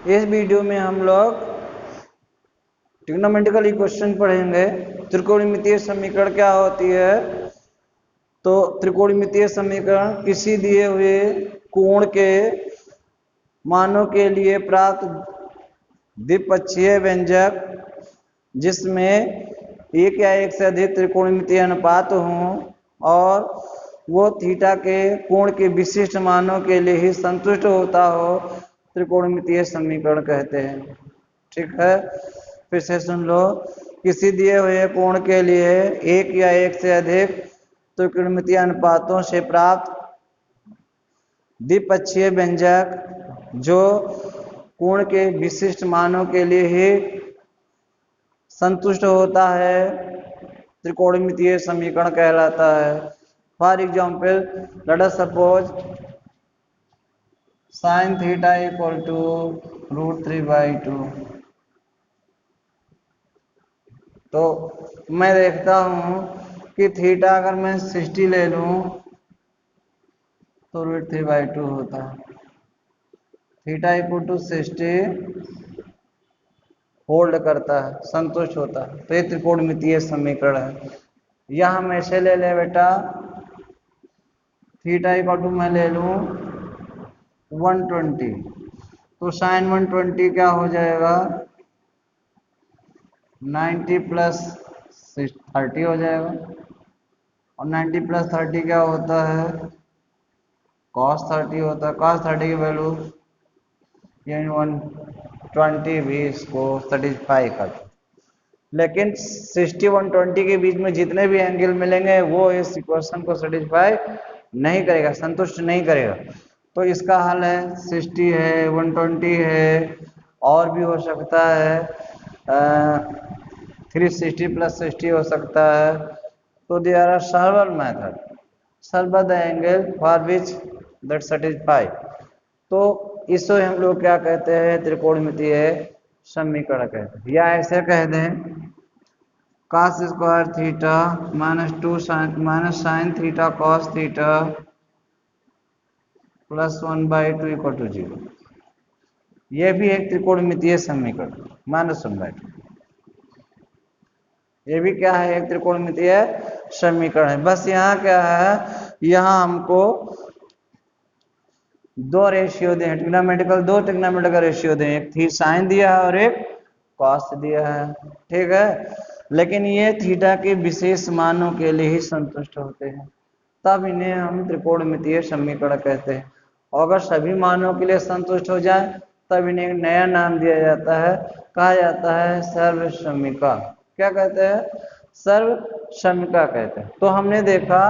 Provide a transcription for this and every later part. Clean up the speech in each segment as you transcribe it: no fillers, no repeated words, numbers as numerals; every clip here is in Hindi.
इस वीडियो में हम लोग ट्रिग्नोमेट्रिकल इक्वेशन पढ़ेंगे। त्रिकोणमितीय समीकरण क्या होती है? तो त्रिकोणमितीय समीकरण किसी दिए हुए कोण के मानों के लिए प्राप्त द्विपक्षीय व्यंजक जिसमें एक या एक से अधिक त्रिकोणमितीय अनुपात हों और वो थीटा के कोण के विशिष्ट मानों के लिए ही संतुष्ट होता हो, त्रिकोणमितीय समीकरण कहते हैं। ठीक है, फिर से सुन लो। किसी दिए हुए कोण के लिए एक या एक से अधिक त्रिकोणमितीय अनुपातों से प्राप्त द्विपक्षीय व्यंजक जो कोण के विशिष्ट मानों के लिए ही संतुष्ट होता है, त्रिकोणमितीय समीकरण कहलाता है। For example, let us suppose sin theta equal to √3/2। तो मैं देखता हूं कि थीटा अगर मैं 60 ले लूं तो √3/2 होता है। थीटा इक्वल टू 60 होल्ड करता है, संतुष्ट होता है, तो ये त्रिकोणमितीय समीकरण है। या हम ऐसे ले ले बेटा, थीटा इक्वल टू मैं ले लूं 120, तो sin 120 क्या हो जाएगा? 90 प्लस 30 हो जाएगा। और 90 प्लस 30 क्या होता है? cos 30 होता है। cos 30 की वैल्यू यानी 120 भी इसको सेटिस्फाई करता। लेकिन 60 120 के बीच में जितने भी एंगल मिलेंगे वो इस इक्वेशन को सेटिस्फाई नहीं करेगा, संतुष्ट नहीं करेगा। तो इसका हल है 60 है, 120 है, और भी हो सकता है 360 प्लस 60 हो सकता है। तो there are several method serve the angle for which that satisfy. तो इसको हम लोग क्या कहते हैं? त्रिकोणमितीय समीकरण कहते हैं। या ऐसे कह दें cos square theta minus sine theta cos theta plus 1/2 equal to 0। यह भी एक त्रिकोणमितीय समीकरण -1/2। ये भी क्या है? एक त्रिकोणमितीय समीकरण है। बस यहाँ क्या है, यहाँ हमको दो रेशियो दें, दो ट्रिग्नोमेट्रिकल रेशियो दें, एक थी साइन दिया है और एक कॉस दिया है। ठीक है, लेकिन ये थीटा के विशेष मानों के लिए ही संतुष्ट होते हैं, तब इन्हें हम त्रिकोणमितीय समीकरण कहते हैं। और अगर सभी मानों के लिए संतुष्ट हो जाए तब इन्हें एक नया नाम दिया जाता है, कहा जाता है सर्वसमीका। क्या कहते हैं? सर्वसमीका कहते हैं। तो हमने देखा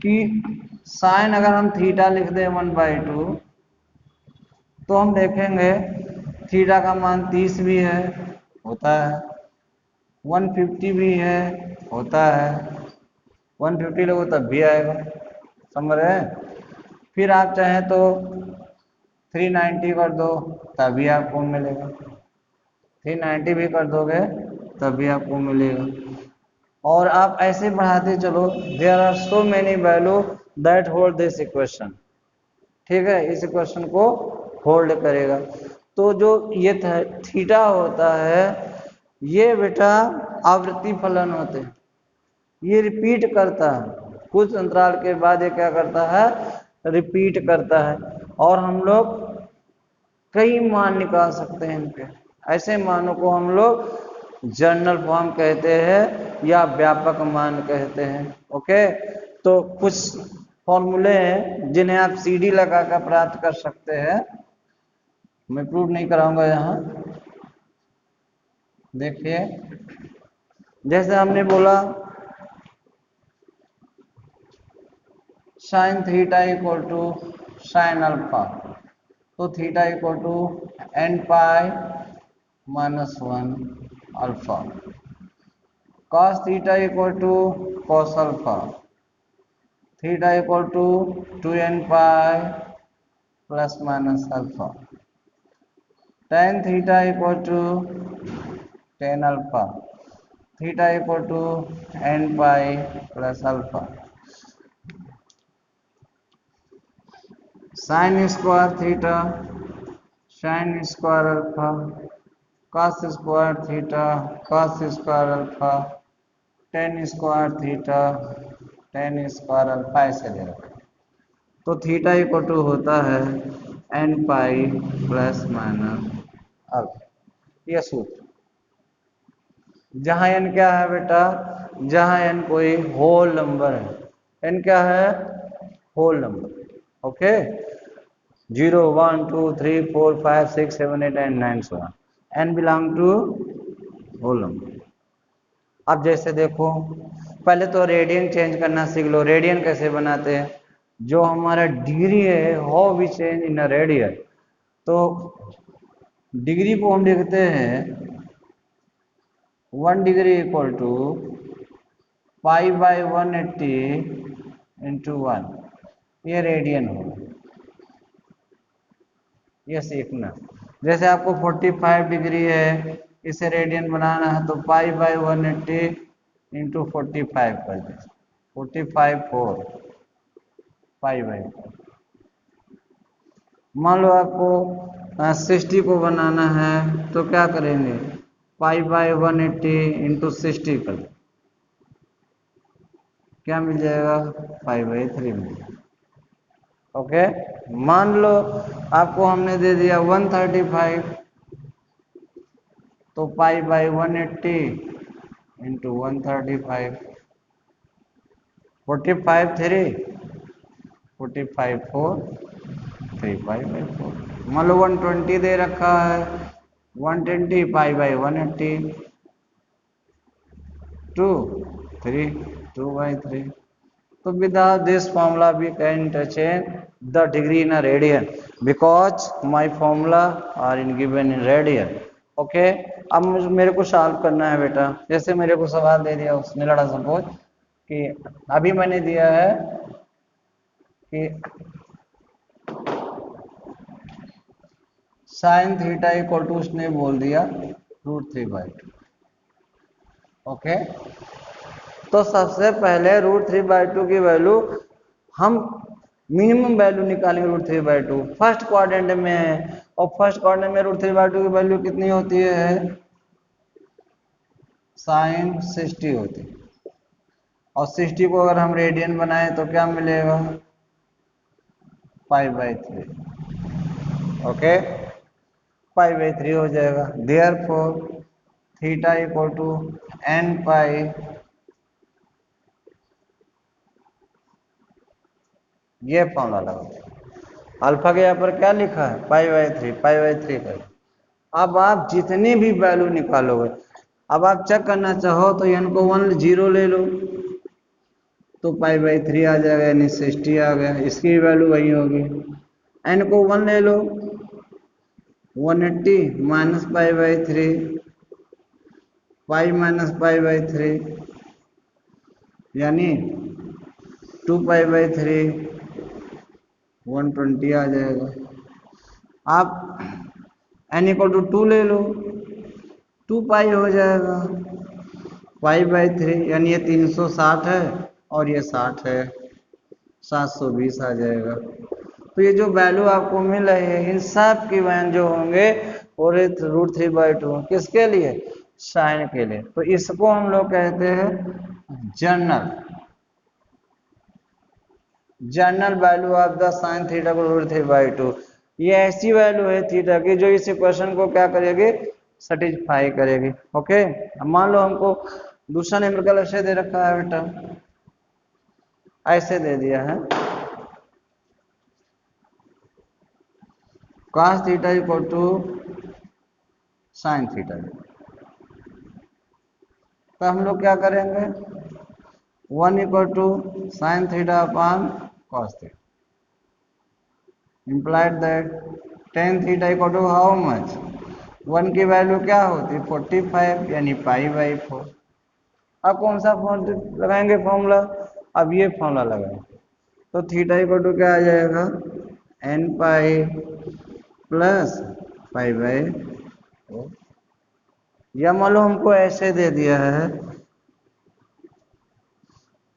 कि साइन अगर हम थीटा लिख दें 1/2 तो हम देखेंगे थीटा का मान 30 भी है, होता है, 150 भी है, होता है, 150 लोगों तब भी आएगा, समझ रहे हैं? फिर आप चाहें तो 390 कर दो तभी आपको मिलेगा, 390 भी कर दोगे तभी आपको मिलेगा। और आप ऐसे बढ़ाते चलो, there are so many value that hold this equation. ठीक है, इस इक्वेशन को होल्ड करेगा। तो जो ये थीटा होता है, ये बेटा आवृत्ति फलन होते हैं, ये रिपीट करता है, कुछ अंतराल के बाद ये क्या करता है? रिपीट करता है। और हम लोग कई मान निकाल सकते हैं इनके। ऐसे मानों को हम लोग जनरल फॉर्म कहते हैं या व्यापक मान कहते हैं। ओके, तो कुछ फॉर्मूले हैं जिन्हें आप सीडी लगा कर प्राप्त कर सकते हैं, मैं प्रूव नहीं कराऊंगा यहाँ। देखिए, जैसे हमने बोला sine theta equal to sine alpha, तो theta equal to n pi -1 alpha. cos theta equal to cos alpha, theta equal to 2n pi plus minus alpha. tan theta equal to tan alpha, theta equal to n pi plus alpha. Sine square theta sine square alpha cos square theta cos square alpha tan square theta tan square alpha ऐसे दे रखा। तो थीटा इक्वल टू होता है N pi plus minus alpha. यह सूत्र जहां एन क्या है बेटा, जहां एन कोई होल नंबर है, एन क्या है whole number, okay 0 1 2 3 4 5 6 7 8 and 9 so on, n belong to whole number. अब जैसे देखो पहले तो रेडियन चेंज करना सीख लो। रेडियन कैसे बनाते हैं, जो हमारा डिग्री है how we change in a radian, तो डिग्री को हम लिखते हैं 1 degree equal to pi by 180 into 1, ये रेडियन होगा। ये सीखना, जैसे आपको 45 डिग्री है इसे रेडियन बनाना है तो पाई बाई 180 इंटू 45 कर दे, 45 4 पाई बाई 4। मान लो आपको 60 को बनाना है तो क्या करेंगे, पाई बाई 180 इंटू 60 कर दे, क्या मिल जाएगा पाई बाई 3 मिल जाएगा। ओके मान लो आपको हमने दे दिया 135 तो पाई बाई 180 इंटू 135, 45 3 45 4 3 पाई बाई 4। मान लो 120 दे रखा है 120 पाई by 180 2 3 2 by 3। So without this formula we can interchange the degree in a radian because my formula are in given in radian. Okay अब मेरे को सॉल्व करना है बेटा। जैसे मेरे को सवाल दे दिया उसने लड़ा सपोज कि अभी मैंने दिया है कि साइन थीटा इक्वल टू उसने बोल दिया √3/2। ओके तो सबसे पहले √3/2 की वैल्यू हम मिनिमम वैल्यू निकालेंगे √3/2 फर्स्ट क्वाड्रेंट में है और फर्स्ट क्वाड्रेंट में √3/2 की वैल्यू कितनी होती है साइन 60 होती है और 60 को अगर हम रेडियन बनाएं तो क्या मिलेगा π/3। ओके π/3 हो जाएगा। Therefore theta equal to n pi ये फॉर्मूला लगा। अल्फा के यहाँ पर क्या लिखा है π/3 कर। अब आप जितनी भी वैल्यू निकालोगे, अब आप चेक करना चाहो तो n को 1 0 ले लो तो π/3 आ जाएगा यानी 60 आ गया, इसकी वैल्यू वही होगी। n को 1 ले लो 180 माइनस π/3 पाई माइनस π/3 यानी 2π/3 120 आ जाएगा। आप n इक्वल टू 2 ले लो 2 पाई हो जाएगा π/3 यानी ये 360 है और ये 60 है 720 आ जाएगा। तो ये जो वैल्यू आपको मिल रही है इन सब की वैल्यू जो होंगे वो √3/2 किसके लिए साइन के लिए। तो इसको हम लोग कहते हैं general value of the sine theta को √3/2। ये ऐसी वैल्यू है थीटा की जो इस इक्वेशन को क्या करेगी सेटिस्फाई करेगी। ओके अब मान लो हमको दूसरा न्यूमेरिकल ऐसे दे रखा है बेटा, ऐसे दे दिया है cos theta equal to sine theta. तो हम लोग क्या करेंगे 1 equal to sine theta upon cos theta implied that tan theta equal to how much 1 की वैल्यू क्या होती है 45 यानी π/4। अब कौन सा फॉर्मूला लगाएंगे फॉर्मूला, अब ये फॉर्मूला लगाएंगे तो थीटा इक्वल टू क्या आ जाएगा n पाई प्लस π/4। या मान लो हमको ऐसे दे दिया है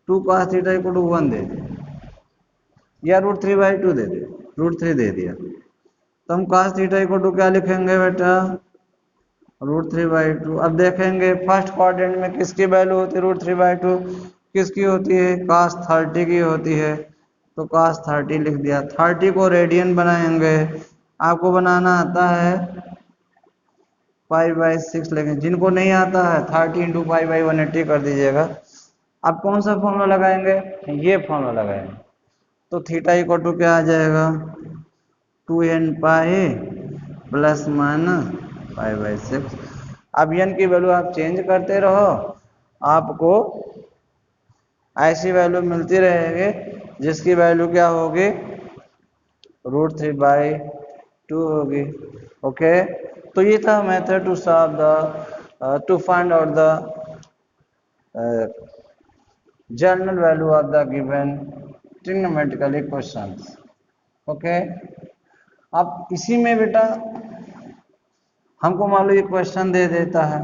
2 cos थीटा इक्वल टू 1 दे दिया या √3/2 दे दिया √3 दे दिया तो हम cos थीटा इक्वल टू क्या लिखेंगे बेटा, √3/2। अब देखेंगे फर्स्ट क्वाड्रेंट में किसकी वैल्यू होती है √3/2, किसकी होती है, cos 30 की होती है। तो cos 30 लिख दिया। 30 को रेडियन बनाएंगे, आपको बनाना आता है π/6 लेंगे, जिनको नहीं आता है 30 × π/180 कर दीजिएगा। अब कौन सा फॉर्मूला लगाएंगे, ये फॉर्मूला लगाएंगे। तो थीटा इक्वल टू क्या आ जाएगा, 2n पाई प्लस माइनस π/6। अब n की वैल्यू आप चेंज करते रहो, आपको ऐसी वैल्यू मिलती रहेगी जिसकी वैल्यू क्या होगी, √3/2 होगी। ओके, तो ये था method to solve the to find out the general value of the given trigonometrical equations. Okay, अब इसी में बेटा हमको मान लो ये क्वेश्चन दे देता है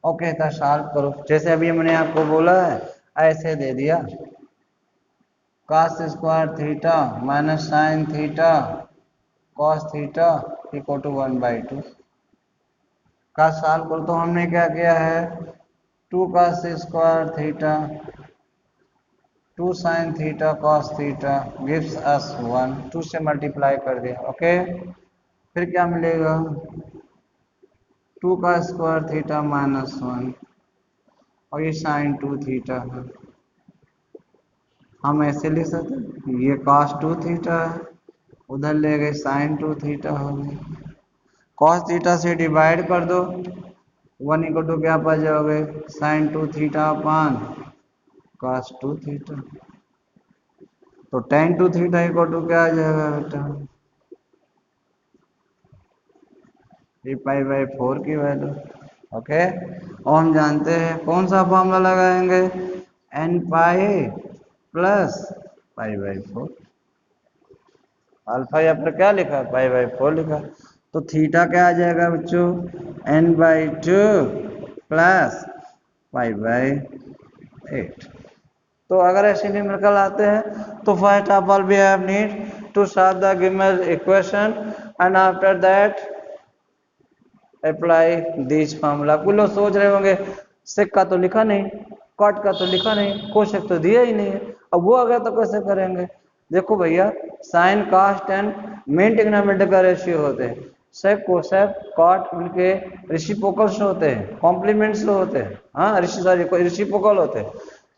और कहता है सॉल्व करो, जैसे अभी मैंने आपको बोला है ऐसे दे दिया, cos² theta minus sine theta cos theta equal to 1/2 का सॉल्व करो। तो हमने क्या किया है, 2 cos² theta 2 sin theta cos theta gives us 1, 2 से मल्टीप्लाई कर दिया। ओके, फिर क्या मिलेगा, 2 का स्क्वायर थीटा माइनस 1 और ये sin 2 थीटा है। हम ऐसे लिख सकते हैं, ये cos 2 थीटा है, उधर ले गए sin 2 थीटा हो गई, cos थीटा से डिवाइड कर दो, 1 इक्वल टू क्या पा जाओगे, sin 2 theta upon cos 2 theta. तो tan 2 थीटा इक्वल टू क्या आ जाएगा बेटा, 3π/4 की वैल्यू। ओके, और हम जानते हैं कौन सा फॉर्मूला लगाएंगे, n पाई प्लस π/4। अल्फा यहाँ पर क्या लिखा, π/4 लिखा। तो थीटा क्या आ जाएगा बच्चों, n/2 प्लस π/8। तो अगर ऐसे न्यूमेरिकल आते हैं तो first of all we have need to solve the given equation and after that apply this formula. कुछ लोग सोच रहे होंगे सेक का तो लिखा नहीं, कॉट का तो लिखा नहीं, कोसेक तो दिया ही नहीं है, अब वो अगर तो कैसे करेंगे। देखो भैया, sine cos tan main trigonometry का रेशियो होते हैं, सेक कोसेक कॉट उनके रेसिप्रोकल्स होते हैं, कॉम्प्लीमेंट्स होते हैं, हाँ रेसिप्रोकल होते हैं।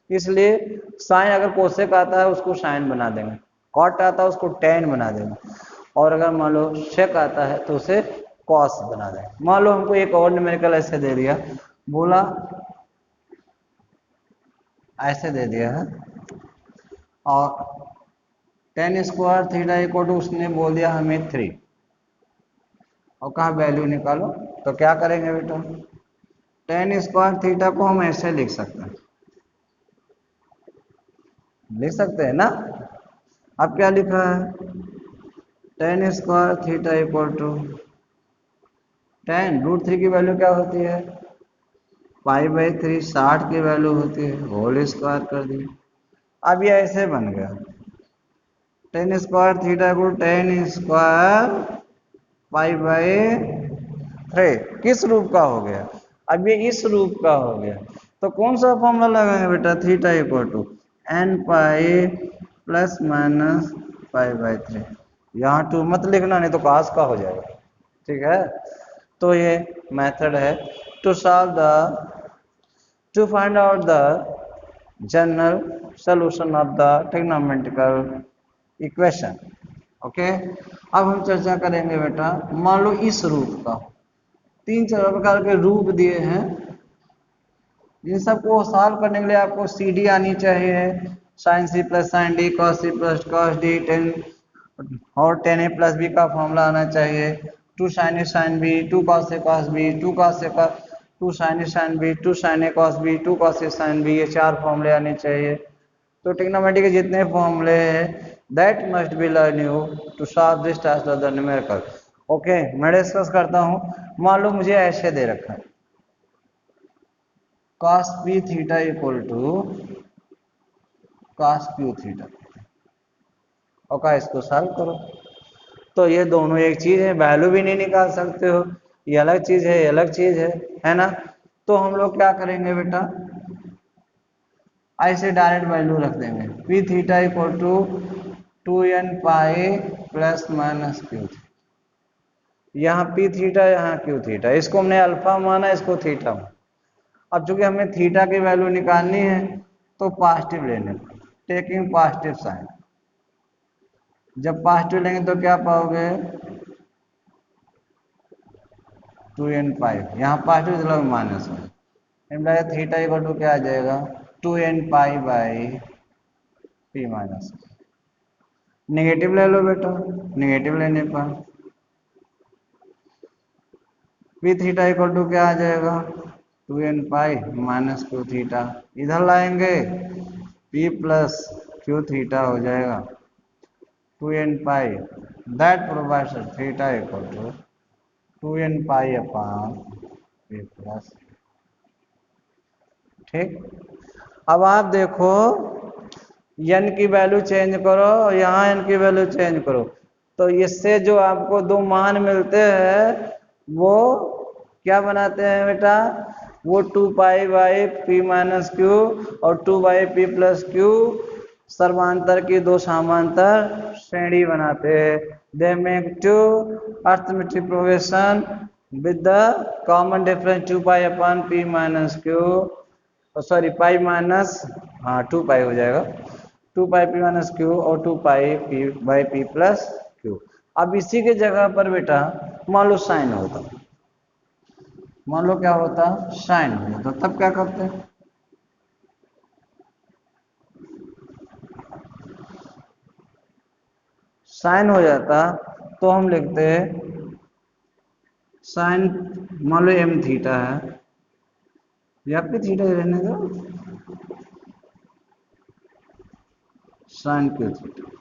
इसलिए साइन अगर कोसेक आता है उसको साइन बना देंगे, कॉट आता है उसको टेन बना देंगे, और अगर मान लो शेक आता है तो उसे कॉस बना देंगे। मान लो हमको एक और न्यूमेरिकल ऐसे दे दिया, बोला ऐसे दे दिया है और tan² थीटा इक्वल टू उसने बोल दिया हमें 3 और कहा वैल्यू निकालो। तो क्या करेंगे बेटा, tan² थीटा को हम ऐसे लिख सकते हैं, लिख सकते हैं ना। अब क्या लिखा है, tan² theta equal to tan √3 की वैल्यू क्या होती है, π/3 60 की वैल्यू होती है, होल स्क्वायर कर दी। अब ये ऐसे बन गया, tan² थीटा को tan² π/3 किस रूप का हो गया, अब ये इस रूप का हो गया। तो कौन सा फॉर्मूला लगाएंगे बेटा, theta equal to n pi plus minus π/3। यहाँ टू मत लिखना नहीं तो कास का हो जाएगा, ठीक है। तो ये मेथड है to solve the to find out the general solution of the trigonometrical equation. Okay, अब हम चर्चा करेंगे बेटा, मान लो इस रूप का 3-4 प्रकार के रूप दिए हैं, इन सबको सॉल्व करने के लिए आपको CD आनी चाहिए, sin C plus sign D cos C plus cos D 10 और tan A प्लस B का फॉर्मूला आना चाहिए, 2 sin A sin B 2 cos A cos B 2 cos A cos 2 sin A sin B 2 sin A cos B 2 cos A sin B, ये 4 फॉर्मूले आने चाहिए। तो ट्रिग्नोमेट्री के जितने फॉर्मूले हैं that must be learn you to solve this types of the numerical. Okay, मैं डिस्कस करता हूँ। मान लो मुझे ऐसे दे रखा है, cos p theta equal to cos q theta, और इसको सॉल्व करो। तो ये दोनों एक चीज है, वैल्यू भी नहीं निकाल सकते हो, ये अलग चीज है, ये अलग चीज है ना। तो हम लोग क्या करेंगे बेटा, ऐसे डायरेक्ट वैल्यू रख देंगे, P theta equal to 2n pi plus minus Q. यहाँ पी थीटा, यहाँ क्यू थीटा, इसको हमने अल्फा माना, इसको थीटा माना। अब चूंकि हमें थीटा की वैल्यू निकालनी है तो पॉजिटिव लेने, टेकिंग पॉजिटिव साइन। जब पॉजिटिव लेंगे तो क्या पाओगे, 2n पाई, यहाँ पॉजिटिव मतलब माइनस है, थीटा इक्वल टू क्या आ जाएगा, 2n pi by P minus. Negative ले लो बेटा, नेगेटिव लेने पर पी थीटा इक्वल टू क्या आ जाएगा, 2n pi minus Q theta. इधर लाएंगे p प्लस क्यू थीटा हो जाएगा 2n pi, that provides theta equal to 2n pi upon p plus. ठीक, अब आप देखो n की वैल्यू चेंज करो, यहाँ n की वैल्यू चेंज करो, तो इससे जो आपको दो मान मिलते हैं वो क्या बनाते हैं बेटा, वो 2 pi by P minus Q और 2 बाई पी प्लस क्यू सर्वांतर की दो समांतर श्रेणी बनाते हैं। They make two arithmetic progression with the common difference 2 pi upon P minus Q, sorry pi minus, हाँ 2 पाई हो जाएगा, 2 पाई पी माइनस क्यू और 2 pi P by P plus Q. अब इसी के जगह पर बेटा मान लो साइन होता, मान लो क्या होता, साइन हो जाता, तब क्या करते, साइन हो जाता तो हम लिखते साइन, मान लो एम थीटा है या पी थीटा रहने दो, साइन क्यू थीटा,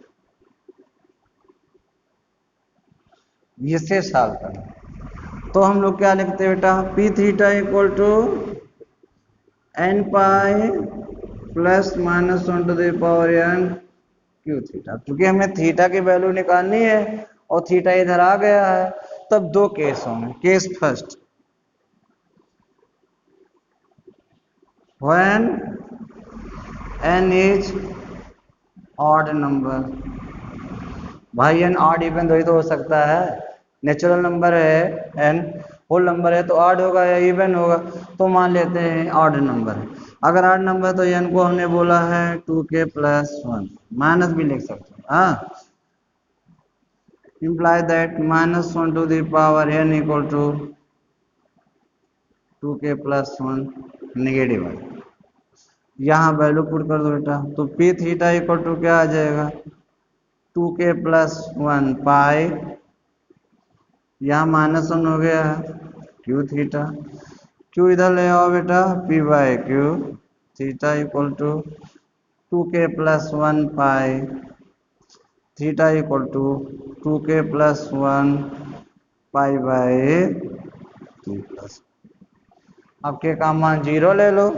ये से साल का। तो हम लोग क्या लिखते हैं बेटा, P theta equal to N pi plus minus 1 to the power N Q theta. क्योंकि हमें थीटा की वैल्यू निकालनी है और थीटा इधर आ गया है, तब दो केस होंगे। Case first, when n is odd number, भाई n ऑड इवन तो हो सकता है, नेचुरल नंबर है n, होल नंबर है तो ऑड होगा या इवन होगा, तो मान लेते हैं ऑड नंबर है। अगर ऑड नंबर तो n को हमने बोला है 2k प्लस 1, माइनस भी लिख सकते हैं, हाँ, imply that minus 1 to the power n equal to 2k plus 1 negative है। यहाँ वैल्यू पुट कर दो बेटा, तो पी थीटा इक्वल टू क्या आ जाएगा, 2k प्लस 1 पाई, यहाँ माइनस 1 हो गया है क्यू थीटा, क्यू इधर ले आओ बेटा, P by Q theta equal to 2k plus 1 pi theta equal to 2k plus 1 pi by T plus. अब के का मान 0 ले लो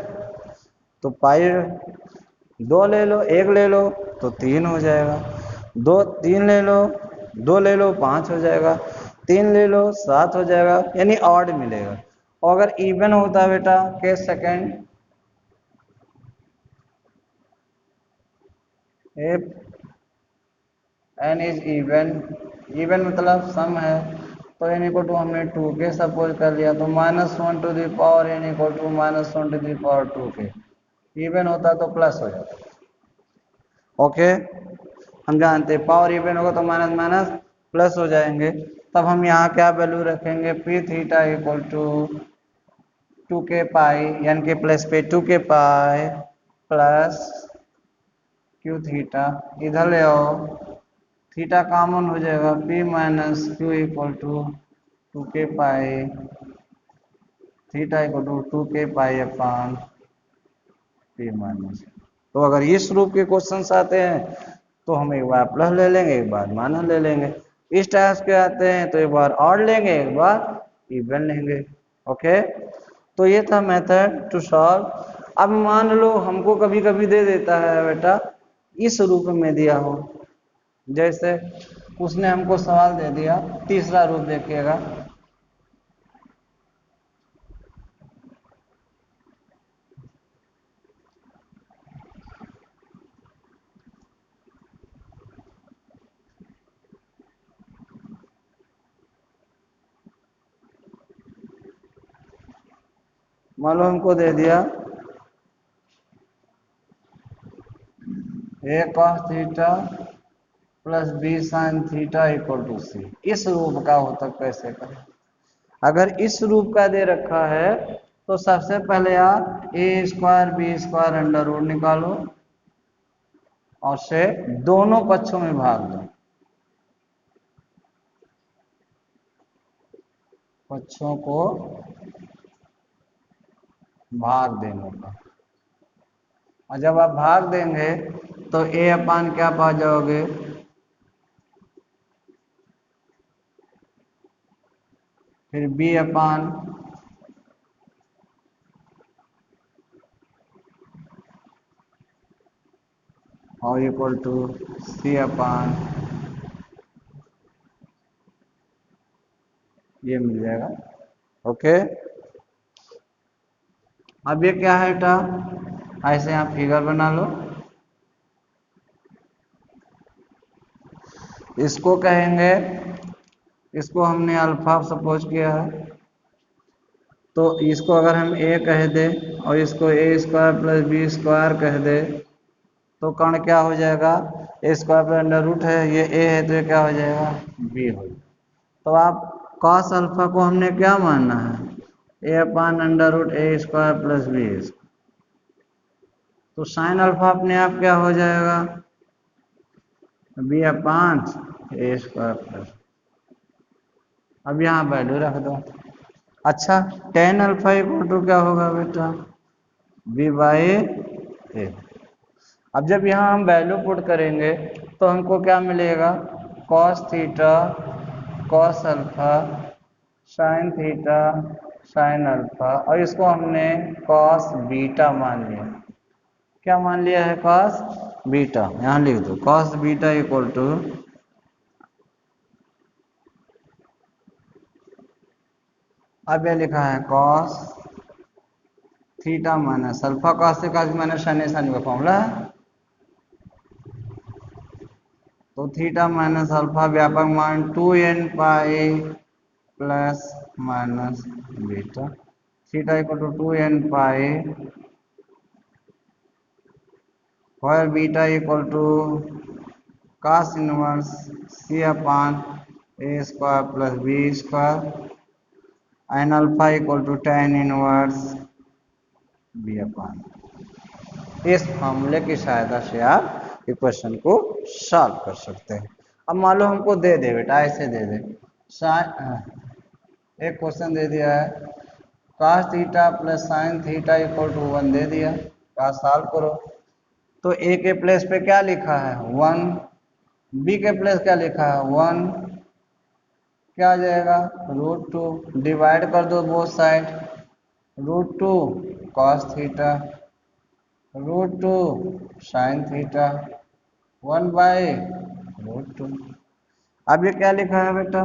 तो पाई 2 ले लो, 1 ले लो तो 3 हो जाएगा, 2 3 ले लो, 2 ले लो 5 हो जाएगा, 3 ले लो 7 हो जाएगा, यानी ऑड मिलेगा। और अगर इवन होता बेटा case second, if n is even, even मतलब सम है, तो n इक्वल टू हमने 2k सपोज कर लिया, तो minus 1 to the power n equal to minus 1 to the power 2k, even होता तो प्लस हो जाता। ओके, हम जानते हैं पावर इवन होगा तो माइनस माइनस प्लस हो जाएंगे। तब हम यहाँ क्या वैल्यू रखेंगे, P theta equal to 2k pi, n के प्लस पे 2k pi plus Q theta, इधर ले आओ थीटा कॉमन हो जाएगा, p minus Q equal to 2k pi theta equal to 2k pi upon p minus. तो अगर इस रूप के क्वेश्चंस आते हैं तो हम एक बार प्लस ले लेंगे, एक बार माइनस ले लेंगे। इस टाइप के आते हैं तो एक बार ऑड लेंगे, एक बार इवन लेंगे। ओके, तो ये था मेथड टू सॉल्व। अब मान लो हमको कभी कभी दे देता है बेटा इस रूप में दिया हो, जैसे उसने हमको सवाल दे दिया, तीसरा रूप देखिएगा, मान लो हमको दे दिया a cos theta plus B sine theta equal to C. इस रूप का हो तो कैसे करें? अगर इस रूप का दे रखा है तो सबसे पहले आप A square B square under root निकालो और से दोनों पक्षों में भाग दो, पक्षों को भाग देने का। और जब आप भाग देंगे तो ए अपान क्या पा जाओगे, फिर बी अपान और इक्वल टू सी अपान ये मिल जाएगा। ओके, अब ये क्या है बेटा, ऐसे आप फिगर बना लो, इसको कहेंगे, इसको हमने अल्फा सपोज किया है, तो इसको अगर हम ए कह दे और इसको ए स्क्वायर प्लस बी स्क्वायर कह दे तो कर्ण क्या हो जाएगा, ए स्क्वायर प्लस अंडर रूट है, ये ए है तो ये क्या हो जाएगा, बी हो जाएगा। तो आप कॉस अल्फा को हमने क्या मानना है, ए अपान अंडर रूट ए स्क्वायर प्लस बी, तो साइन अल्फा अपने आप क्या हो जाएगा, B upon A square plus, अब यहाँ वैल्यू रख दो। अच्छा, टेन अल्फा इक्वल टू क्या होगा बेटा, बी बाई ए। अब जब यहाँ हम वैल्यू पुट करेंगे तो हमको क्या मिलेगा, cos theta cos alpha sine theta sine alpha, और इसको हमने कॉस बीटा मान लिया। क्या मान लिया है, कॉस बीटा, यहाँ लिख दो कॉस बीटा इक्वल टू, अब ये लिखा है cos theta minus alpha, cos से कॉस माइनस साइन साइन का फॉर्मूला है, तो थीटा माइनस अल्फा व्यापक मान 2n pi plus minus beta, theta equal to 2n pi और beta equal to cos inverse c upon A square plus B square and alpha equal to tan inverse B upon. इस फॉर्मूले की सहायता से आप इक्वेशन को सॉल्व कर सकते हैं। अब मान लो हमको दे दे बेटा, ऐसे दे दे, एक क्वेश्चन दे दिया है cos theta plus sine theta equal to 1 दे दिया, का सॉल्व करो, तो ए के प्लेस पे क्या लिखा है 1, बी के प्लेस क्या लिखा है 1, क्या आ जाएगा √2, डिवाइड कर दो both side, √2 cos theta √2 sine theta 1 by √2। अब ये क्या लिखा है बेटा,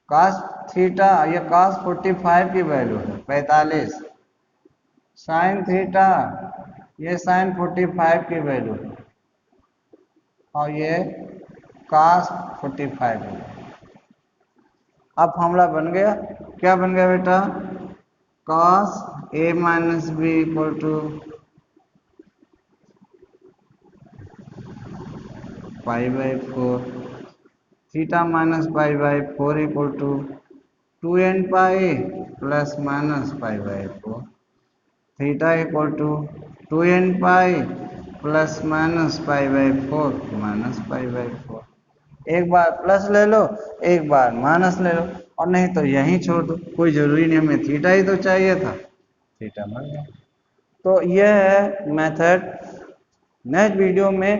cos थीटा, ये cos 45 की वैल्यू है 45, साइन थीटा ये साइन 45 की वैल्यू है और ये cos 45 है। अब फॉर्मूला बन गया, क्या बन गया बेटा, cos a minus B equal to pi by 4, theta minus pi by 4 equal to 2n pi plus minus pi by 4, theta equal to 2n pi plus minus pi by 4 minus pi by 4। एक बार प्लस ले लो, एक बार माइनस ले लो, और नहीं तो यहीं छोड़ दो, कोई जरूरी नहीं, हमें थीटा ही तो चाहिए था, थीटा बन गया। तो यह है मेथड। नेक्स्ट वीडियो में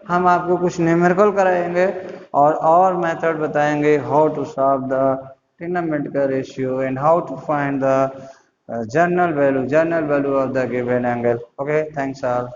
हम आपको कुछ न्यूमेरिकल कराएंगे और मेथड बताएंगे, how to solve the trigonometrical ratio and how to find the general value of the given angle. Okay, thanks all.